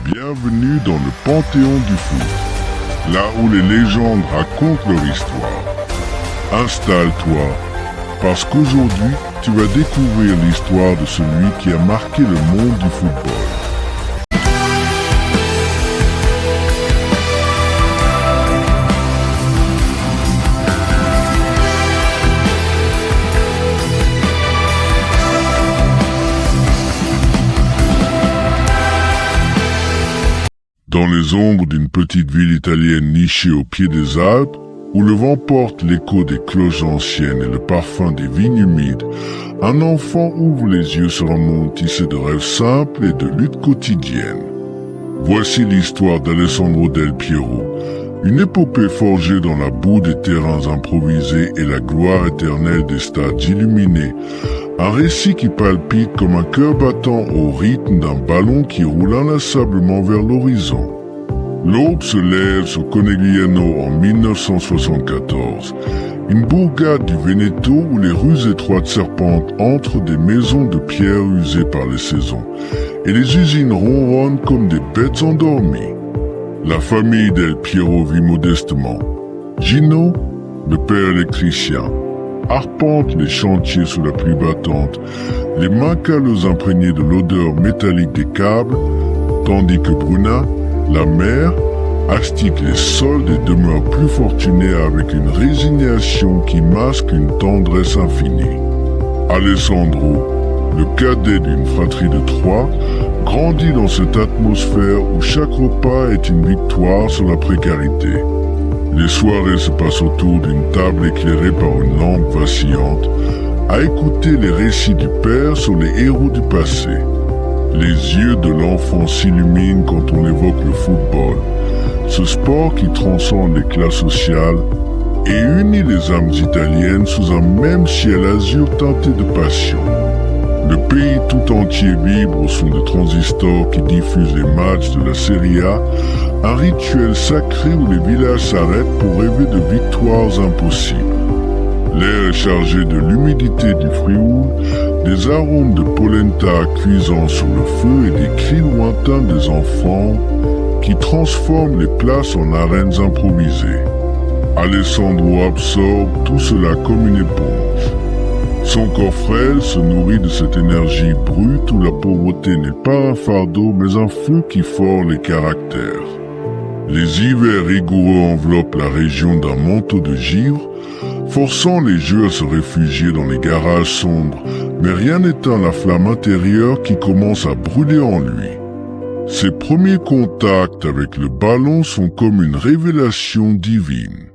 Bienvenue dans le Panthéon du foot, là où les légendes racontent leur histoire. Installe-toi, parce qu'aujourd'hui, tu vas découvrir l'histoire de celui qui a marqué le monde du football. Dans les ombres d'une petite ville italienne nichée au pied des Alpes, où le vent porte l'écho des cloches anciennes et le parfum des vignes humides, un enfant ouvre les yeux sur un monde tissé de rêves simples et de luttes quotidiennes. Voici l'histoire d'Alessandro Del Piero, une épopée forgée dans la boue des terrains improvisés et la gloire éternelle des stades illuminés. Un récit qui palpite comme un cœur battant au rythme d'un ballon qui roule inlassablement vers l'horizon. L'aube se lève sur Conegliano en 1974, une bourgade du Veneto où les rues étroites serpentent entre des maisons de pierre usées par les saisons, et les usines ronronnent comme des bêtes endormies. La famille Del Piero vit modestement. Gino, le père électricien, arpente les chantiers sous la pluie battante, les mains calleuses imprégnées de l'odeur métallique des câbles, tandis que Bruna, la mère, astique les sols des demeures plus fortunées avec une résignation qui masque une tendresse infinie. Alessandro, le cadet d'une fratrie de 3, grandit dans cette atmosphère où chaque repas est une victoire sur la précarité. Les soirées se passent autour d'une table éclairée par une lampe vacillante, à écouter les récits du père sur les héros du passé. Les yeux de l'enfant s'illuminent quand on évoque le football, ce sport qui transcende les classes sociales et unit les âmes italiennes sous un même ciel azur teinté de passion. Le pays tout entier vibre au son des transistors qui diffusent les matchs de la Serie A, un rituel sacré où les villages s'arrêtent pour rêver de victoires impossibles. L'air est chargé de l'humidité du Frioul, des arômes de polenta cuisant sur le feu et des cris lointains des enfants qui transforment les places en arènes improvisées. Alessandro absorbe tout cela comme une éponge. Son corps frêle se nourrit de cette énergie brute où la pauvreté n'est pas un fardeau mais un feu qui ford les caractères. Les hivers rigoureux enveloppent la région d'un manteau de givre, forçant les jeux à se réfugier dans les garages sombres, mais rien n'éteint la flamme intérieure qui commence à brûler en lui. Ses premiers contacts avec le ballon sont comme une révélation divine.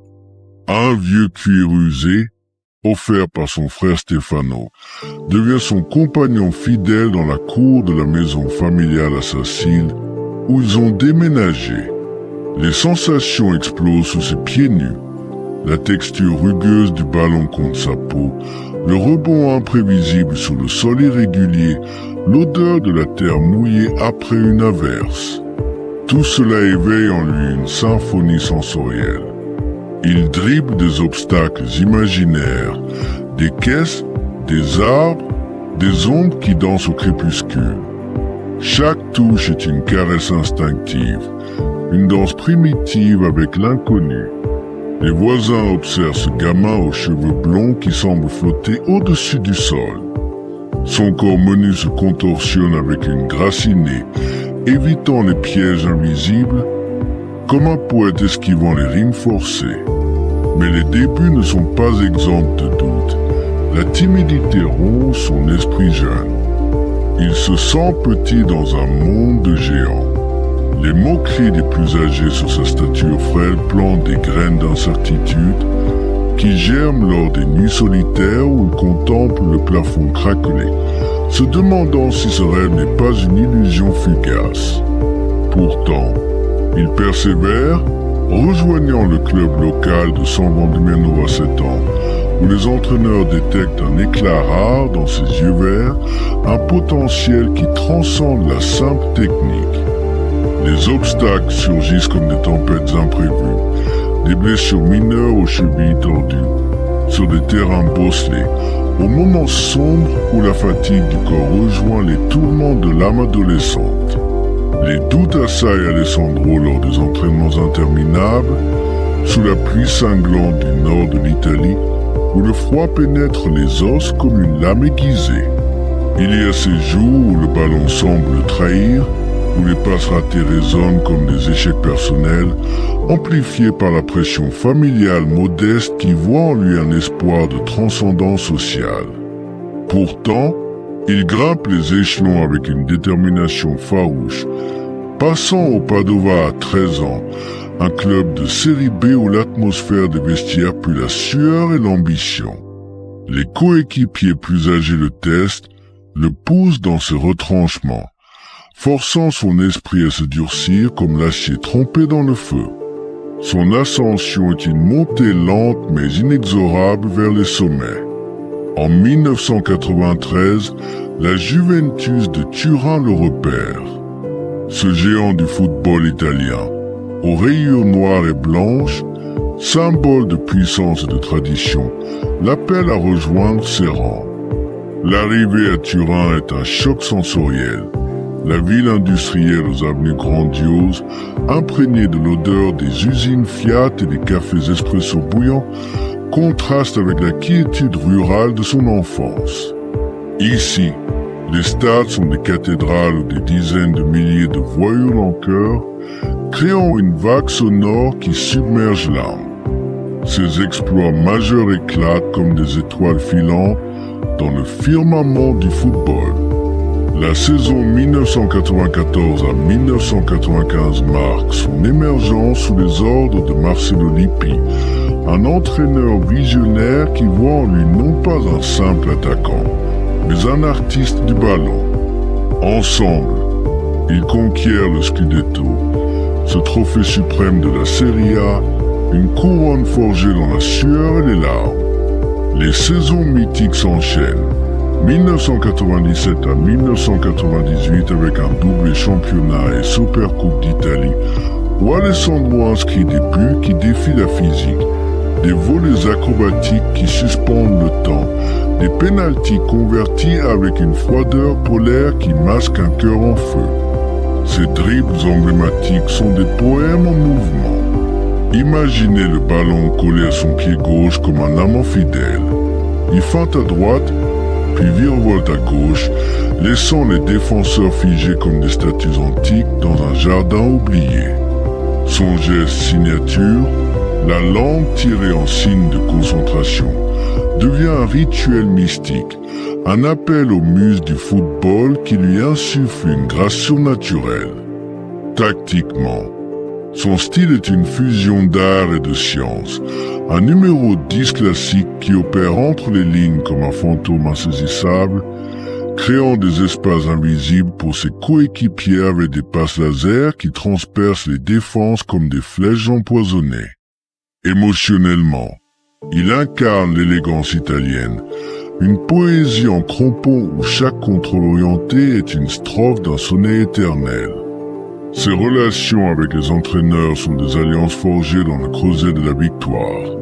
Un vieux cuir usé, offert par son frère Stefano, devient son compagnon fidèle dans la cour de la maison familiale à Sicile, où ils ont déménagé. Les sensations explosent sous ses pieds nus. La texture rugueuse du ballon contre sa peau, le rebond imprévisible sur le sol irrégulier, l'odeur de la terre mouillée après une averse. Tout cela éveille en lui une symphonie sensorielle. Il dribble des obstacles imaginaires, des caisses, des arbres, des ombres qui dansent au crépuscule. Chaque touche est une caresse instinctive, une danse primitive avec l'inconnu. Les voisins observent ce gamin aux cheveux blonds qui semble flotter au-dessus du sol. Son corps menu se contorsionne avec une grâce innée, évitant les pièges invisibles, comme un poète esquivant les rimes forcées. Mais les débuts ne sont pas exempts de doute. La timidité ronge son esprit jeune. Il se sent petit dans un monde de géants. Les moqueries des plus âgés sur sa stature frêle plantent des graines d'incertitude qui germent lors des nuits solitaires où il contemple le plafond craquelé, se demandant si ce rêve n'est pas une illusion fugace. Pourtant, il persévère, rejoignant le club local de San Vandiano à 7 ans, où les entraîneurs détectent un éclat rare dans ses yeux verts, un potentiel qui transcende la simple technique. Les obstacles surgissent comme des tempêtes imprévues, des blessures mineures aux chevilles tordues, sur des terrains bosselés, au moment sombre où la fatigue du corps rejoint les tourments de l'âme adolescente. Les doutes assaillent Alessandro lors des entraînements interminables, sous la pluie cinglante du nord de l'Italie, où le froid pénètre les os comme une lame aiguisée. Il y a ces jours où le ballon semble le trahir, où les passes ratées résonnent comme des échecs personnels, amplifiés par la pression familiale modeste qui voit en lui un espoir de transcendance sociale. Pourtant, il grimpe les échelons avec une détermination farouche, passant au Padova à 13 ans, un club de série B où l'atmosphère des vestiaires pue la sueur et l'ambition. Les coéquipiers plus âgés le testent, le poussent dans ses retranchements, forçant son esprit à se durcir comme l'acier trempé dans le feu. Son ascension est une montée lente mais inexorable vers les sommets. En 1993, la Juventus de Turin le repère. Ce géant du football italien, aux rayures noires et blanches, symbole de puissance et de tradition, l'appelle à rejoindre ses rangs. L'arrivée à Turin est un choc sensoriel. La ville industrielle aux avenues grandioses, imprégnée de l'odeur des usines Fiat et des cafés espresso bouillants, contraste avec la quiétude rurale de son enfance. Ici, les stades sont des cathédrales où des dizaines de milliers de voyous en chœur, créant une vague sonore qui submerge l'âme. Ses exploits majeurs éclatent comme des étoiles filantes dans le firmament du football. La saison 1994 à 1995 marque son émergence sous les ordres de Marcello Lippi, un entraîneur visionnaire qui voit en lui non pas un simple attaquant, mais un artiste du ballon. Ensemble, ils conquièrent le Scudetto, ce trophée suprême de la Serie A, une couronne forgée dans la sueur et les larmes. Les saisons mythiques s'enchaînent, 1997 à 1998 avec un doublé championnat et Supercoupe d'Italie, où Alessandro inscrit des buts qui défient la physique, des volées acrobatiques qui suspendent le temps, des pénaltys convertis avec une froideur polaire qui masque un cœur en feu. Ces dribbles emblématiques sont des poèmes en mouvement. Imaginez le ballon collé à son pied gauche comme un amant fidèle. Il feinte à droite, puis virevolte à gauche, laissant les défenseurs figés comme des statues antiques dans un jardin oublié. Son geste signature, la langue tirée en signe de concentration, devient un rituel mystique, un appel aux muses du football qui lui insuffle une grâce surnaturelle. Tactiquement, son style est une fusion d'art et de science, un numéro 10 classique qui opère entre les lignes comme un fantôme insaisissable, créant des espaces invisibles pour ses coéquipiers avec des passes laser qui transpercent les défenses comme des flèches empoisonnées. Émotionnellement, il incarne l'élégance italienne, une poésie en crampons où chaque contrôle orienté est une strophe d'un sonnet éternel. Ses relations avec les entraîneurs sont des alliances forgées dans le creuset de la victoire.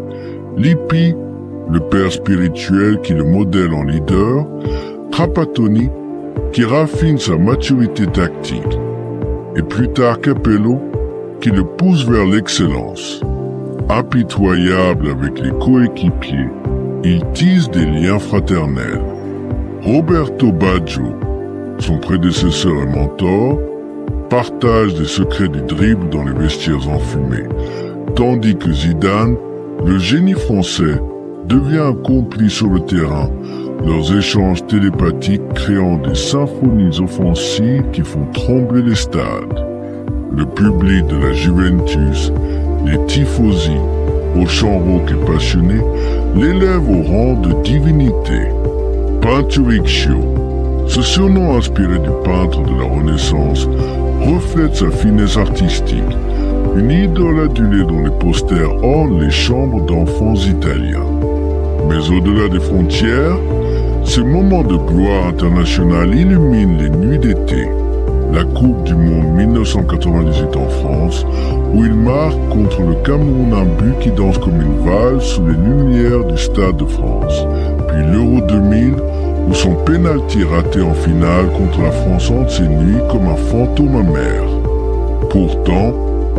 Lippi, le père spirituel qui le modèle en leader, Trapattoni, qui raffine sa maturité tactique, et plus tard Capello, qui le pousse vers l'excellence. Impitoyable avec les coéquipiers, il tisse des liens fraternels. Roberto Baggio, son prédécesseur et mentor, partage des secrets du dribble dans les vestiaires enfumés, tandis que Zidane, le génie français, devient un complice sur le terrain, leurs échanges télépathiques créant des symphonies offensives qui font trembler les stades. Le public de la Juventus, les tifosi, au chant rauque et passionné, l'élève au rang de divinité. Pinturicchio, ce surnom inspiré du peintre de la Renaissance, reflète sa finesse artistique, une idole adulée dont les posters ornent les chambres d'enfants italiens. Mais au-delà des frontières, ces moments de gloire internationale illuminent les nuits d'été. La Coupe du Monde 1998 en France, où il marque contre le Cameroun un but qui danse comme une valse sous les lumières du Stade de France. Puis l'Euro 2000, ou son pénalty raté en finale contre la France hante ses nuits comme un fantôme amer. Pourtant,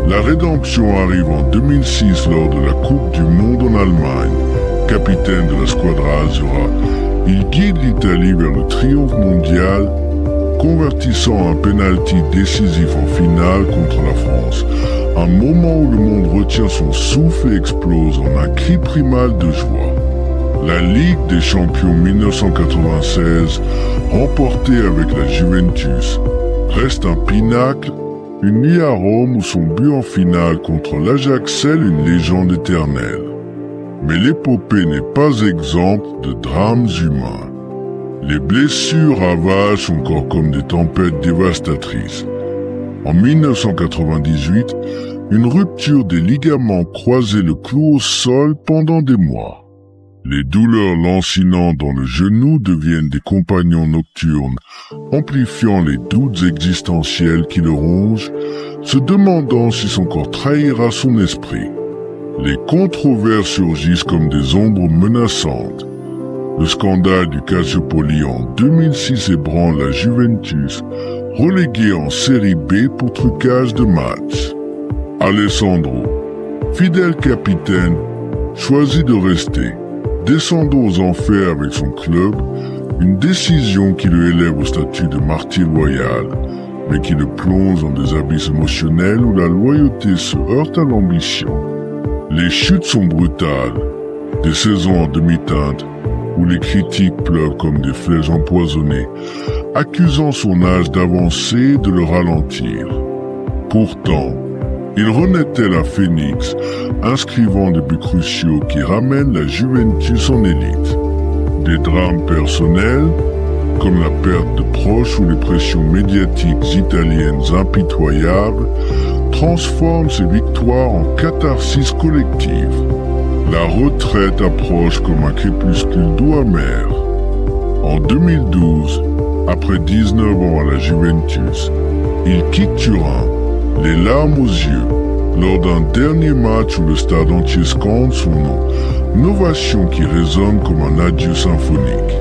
la rédemption arrive en 2006 lors de la Coupe du Monde en Allemagne. Capitaine de la Squadra Azzurra, il guide l'Italie vers le triomphe mondial, convertissant un pénalty décisif en finale contre la France. Un moment où le monde retient son souffle et explose en un cri primal de joie. La Ligue des Champions 1996, remportée avec la Juventus, reste un pinacle, une nuit à Rome où son but en finale contre l'Ajax scelle une légende éternelle. Mais l'épopée n'est pas exempte de drames humains. Les blessures ravagent son corps comme des tempêtes dévastatrices. En 1998, une rupture des ligaments croisés le clou au sol pendant des mois. Les douleurs lancinantes dans le genou deviennent des compagnons nocturnes, amplifiant les doutes existentiels qui le rongent, se demandant si son corps trahira son esprit. Les controverses surgissent comme des ombres menaçantes. Le scandale du Calciopoli en 2006 ébranle la Juventus, reléguée en série B pour trucage de match. Alessandro, fidèle capitaine, choisit de rester, descendant aux enfers avec son club, une décision qui le élève au statut de martyr loyal, mais qui le plonge dans des abysses émotionnels où la loyauté se heurte à l'ambition. Les chutes sont brutales, des saisons en demi-teinte, où les critiques pleuvent comme des flèches empoisonnées, accusant son âge d'avancer de le ralentir. Pourtant, il renaît tel un phénix, inscrivant des buts cruciaux qui ramènent la Juventus en élite. Des drames personnels, comme la perte de proches ou les pressions médiatiques italiennes impitoyables, transforment ces victoires en catharsis collective. La retraite approche comme un crépuscule doux amer. En 2012, après 19 ans à la Juventus, il quitte Turin, les larmes aux yeux, lors d'un dernier match où le stade entier scande son nom, une ovation qui résonne comme un adieu symphonique.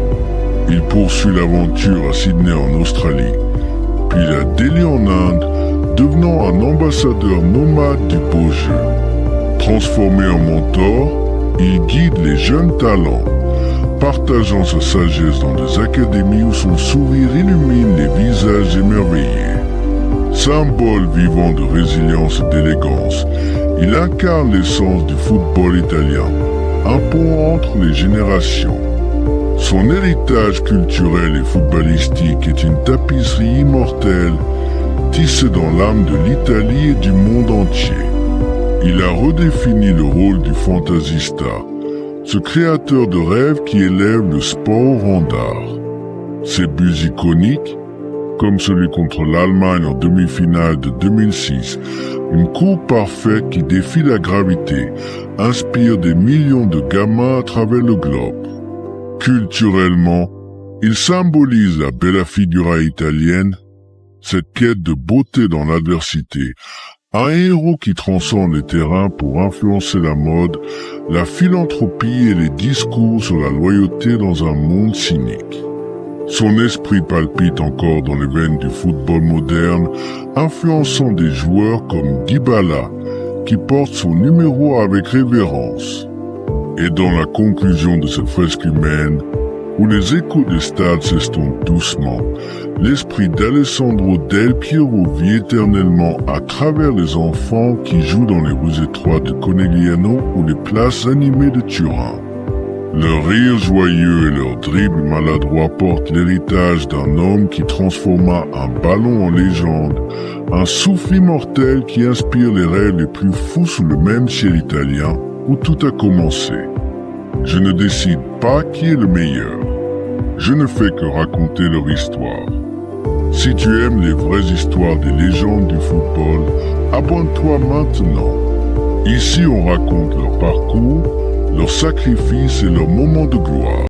Il poursuit l'aventure à Sydney en Australie, puis à Delhi en Inde, devenant un ambassadeur nomade du beau jeu. Transformé en mentor, il guide les jeunes talents, partageant sa sagesse dans des académies où son sourire illumine les visages émerveillés. Symbole vivant de résilience et d'élégance, il incarne l'essence du football italien, un pont entre les générations. Son héritage culturel et footballistique est une tapisserie immortelle, tissée dans l'âme de l'Italie et du monde entier. Il a redéfini le rôle du fantasista, ce créateur de rêves qui élève le sport au rang d'art. Ses buts iconiques, comme celui contre l'Allemagne en demi-finale de 2006, une coupe parfaite qui défie la gravité, inspire des millions de gamins à travers le globe. Culturellement, il symbolise la bella figura italienne, cette quête de beauté dans l'adversité, un héros qui transcende les terrains pour influencer la mode, la philanthropie et les discours sur la loyauté dans un monde cynique. Son esprit palpite encore dans les veines du football moderne, influençant des joueurs comme Dybala, qui porte son numéro avec révérence. Et dans la conclusion de cette fresque humaine, où les échos des stades s'estompent doucement, l'esprit d'Alessandro Del Piero vit éternellement à travers les enfants qui jouent dans les rues étroites de Conegliano ou les places animées de Turin. Leur rire joyeux et leur dribble maladroit portent l'héritage d'un homme qui transforma un ballon en légende, un souffle immortel qui inspire les rêves les plus fous sous le même ciel italien où tout a commencé. Je ne décide pas qui est le meilleur. Je ne fais que raconter leur histoire. Si tu aimes les vraies histoires des légendes du football, abonne-toi maintenant. Ici, on raconte leur parcours, leurs sacrifices et leurs moments de gloire.